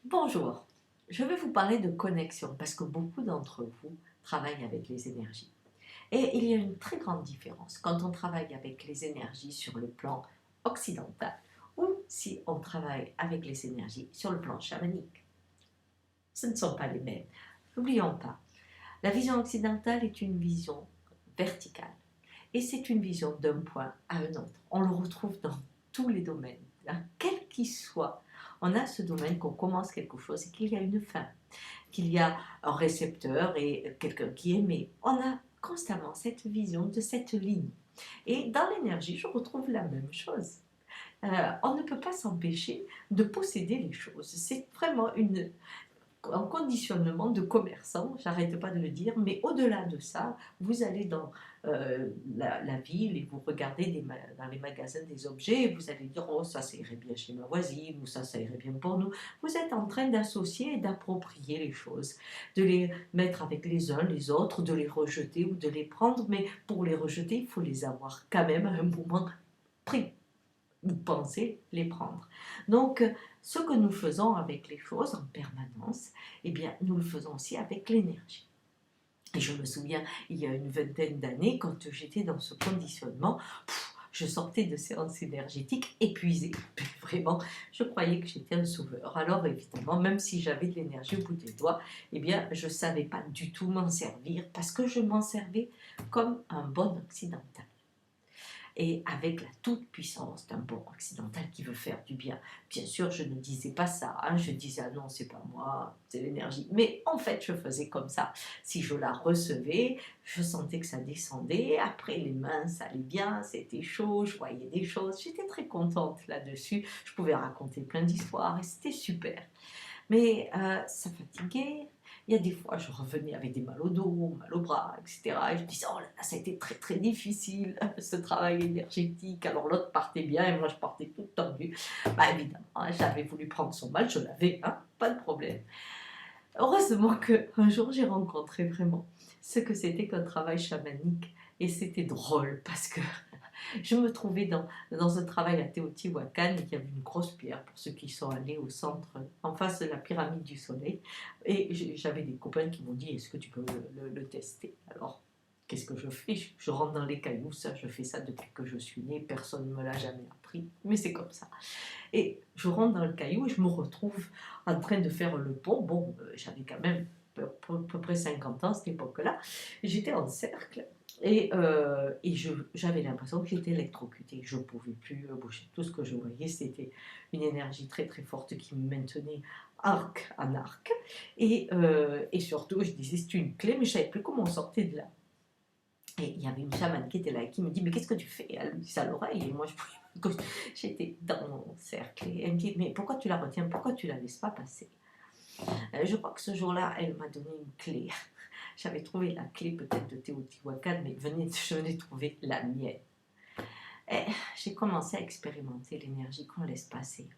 Bonjour, je vais vous parler de connexion parce que beaucoup d'entre vous travaillent avec les énergies. Et il y a une très grande différence quand on travaille avec les énergies sur le plan occidental ou si on travaille avec les énergies sur le plan chamanique. Ce ne sont pas les mêmes. N'oublions pas, la vision occidentale est une vision verticale et c'est une vision d'un point à un autre. On le retrouve dans tous les domaines, hein, quel qu'il soit. On a ce domaine qu'on commence quelque chose et qu'il y a une fin, qu'il y a un récepteur et quelqu'un qui émet. On a constamment cette vision de cette ligne. Et dans l'énergie, je retrouve la même chose. On ne peut pas s'empêcher de posséder les choses. C'est vraiment un conditionnement de commerçant, j'arrête pas de le dire, mais au-delà de ça, vous allez dans la ville et vous regardez dans les magasins des objets et vous allez dire oh ça irait bien chez ma voisine ou ça irait bien pour nous. Vous êtes en train d'associer et d'approprier les choses, de les mettre avec les uns, les autres, de les rejeter ou de les prendre, mais pour les rejeter, il faut les avoir quand même à un moment pris. Vous pensez les prendre. Donc, ce que nous faisons avec les choses en permanence, eh bien, nous le faisons aussi avec l'énergie. Et je me souviens, il y a une vingtaine d'années, quand j'étais dans ce conditionnement, je sortais de séances énergétiques épuisée. Vraiment, je croyais que j'étais un sauveur. Alors évidemment, même si j'avais de l'énergie au bout des doigts, eh bien, je ne savais pas du tout m'en servir parce que je m'en servais comme un bon occidental et avec la toute-puissance d'un bon occidental qui veut faire du bien. Bien sûr, je ne disais pas ça, hein, je disais ah non, c'est pas moi, c'est l'énergie. Mais en fait, je faisais comme ça. Si je la recevais, je sentais que ça descendait, après les mains, ça allait bien, c'était chaud, je voyais des choses, j'étais très contente là-dessus, je pouvais raconter plein d'histoires et c'était super. Mais ça fatiguait. Il y a des fois, je revenais avec des mal au dos, mal au bras, etc. Et je disais, oh là là, ça a été très très difficile, ce travail énergétique. Alors l'autre partait bien et moi je partais toute tendue. Bah évidemment, hein, j'avais voulu prendre son mal, je l'avais, hein, pas de problème. Heureusement qu'un jour j'ai rencontré vraiment ce que c'était qu'un travail chamanique. Et c'était drôle parce que je me trouvais dans un travail à Teotihuacan et il y avait une grosse pierre pour ceux qui sont allés au centre, en face de la pyramide du soleil. Et j'avais des copains qui m'ont dit, est-ce que tu peux le tester? Alors, qu'est-ce que je fais? Je rentre dans les cailloux, ça, je fais ça depuis que je suis née, personne ne me l'a jamais appris, mais c'est comme ça. Et je rentre dans le caillou et je me retrouve en train de faire le pont. Bon, j'avais quand même à peu près 50 ans à cette époque-là. J'étais en cercle et j'avais l'impression que j'étais électrocutée. Je ne pouvais plus bouger. Tout ce que je voyais, c'était une énergie très très forte qui me maintenait arc en arc. Et surtout, je disais, c'est une clé, mais je ne savais plus comment on sortait de là. Et il y avait une chamane qui était là et qui me dit, mais qu'est-ce que tu fais? Elle me dit ça à l'oreille et moi je pouvais... J'étais dans mon cercle et elle me dit, mais pourquoi tu la retiens? Pourquoi tu la laisses pas passer? Je crois que ce jour-là, elle m'a donné une clé. J'avais trouvé la clé peut-être de Teotihuacan, mais je venais de trouver la mienne. Et j'ai commencé à expérimenter l'énergie qu'on laisse passer.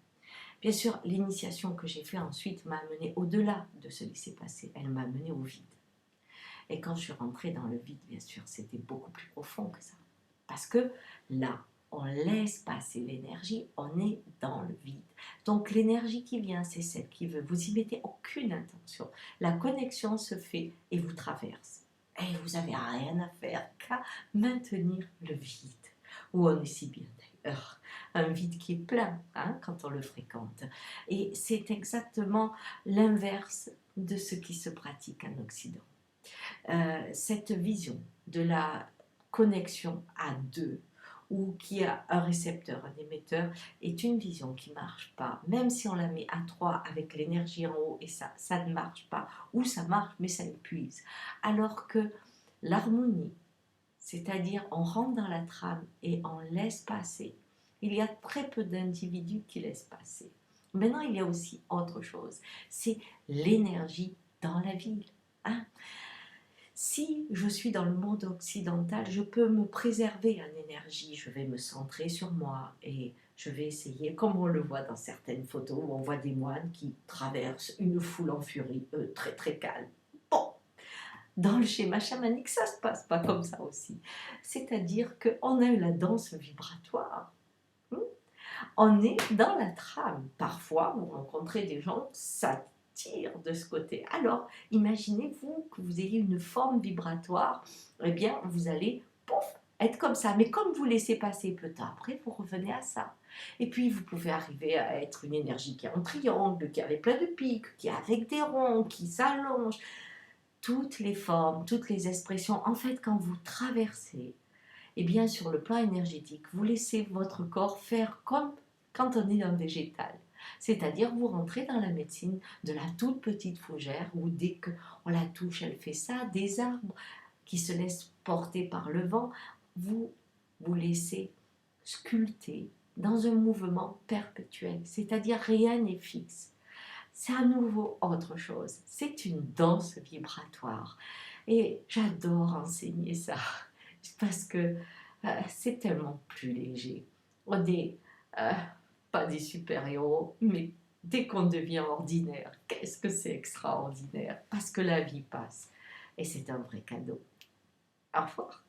Bien sûr, l'initiation que j'ai faite ensuite m'a amené au-delà de se laisser passer. Elle m'a amené au vide. Et quand je suis rentrée dans le vide, bien sûr, c'était beaucoup plus profond que ça. Parce que là, on laisse passer l'énergie, on est dans le vide. Donc l'énergie qui vient, c'est celle qui veut. Vous y mettez aucune intention. La connexion se fait et vous traverse. Et vous n'avez rien à faire qu'à maintenir le vide. Où on est si bien d'ailleurs. Un vide qui est plein hein, quand on le fréquente. Et c'est exactement l'inverse de ce qui se pratique en Occident. Cette vision de la connexion à deux, ou qui a un récepteur, un émetteur, est une vision qui ne marche pas. Même si on la met à trois avec l'énergie en haut et ça ne marche pas, ou ça marche mais ça épuise. Alors que l'harmonie, c'est-à-dire on rentre dans la trame et on laisse passer, il y a très peu d'individus qui laissent passer. Maintenant, il y a aussi autre chose, c'est l'énergie dans la ville. Hein. Si je suis dans le monde occidental, je peux me préserver en énergie, je vais me centrer sur moi et je vais essayer, comme on le voit dans certaines photos où on voit des moines qui traversent une foule en furie, très très calme. Bon, dans le schéma chamanique, ça se passe pas comme ça aussi. C'est-à-dire qu'on a eu la danse vibratoire. On est dans la trame. Parfois, vous rencontrez des gens, ça tire de ce côté. Alors, imaginez-vous que vous ayez une forme vibratoire, eh bien, vous allez, pouf, être comme ça. Mais comme vous laissez passer peu de temps après, vous revenez à ça. Et puis, vous pouvez arriver à être une énergie qui est en triangle, qui est avec plein de pics, qui est avec des ronds, qui s'allonge. Toutes les formes, toutes les expressions. En fait, quand vous traversez, eh bien, sur le plan énergétique, vous laissez votre corps faire comme quand on est un végétal. C'est-à-dire, vous rentrez dans la médecine de la toute petite fougère où dès qu'on la touche, elle fait ça, des arbres qui se laissent porter par le vent, vous vous laissez sculpter dans un mouvement perpétuel. C'est-à-dire, rien n'est fixe. C'est à nouveau autre chose. C'est une danse vibratoire. Et j'adore enseigner ça parce que c'est tellement plus léger. On n'est euh, pas des super-héros, mais dès qu'on devient ordinaire, qu'est-ce que c'est extraordinaire parce que la vie passe. Et c'est un vrai cadeau. Au revoir.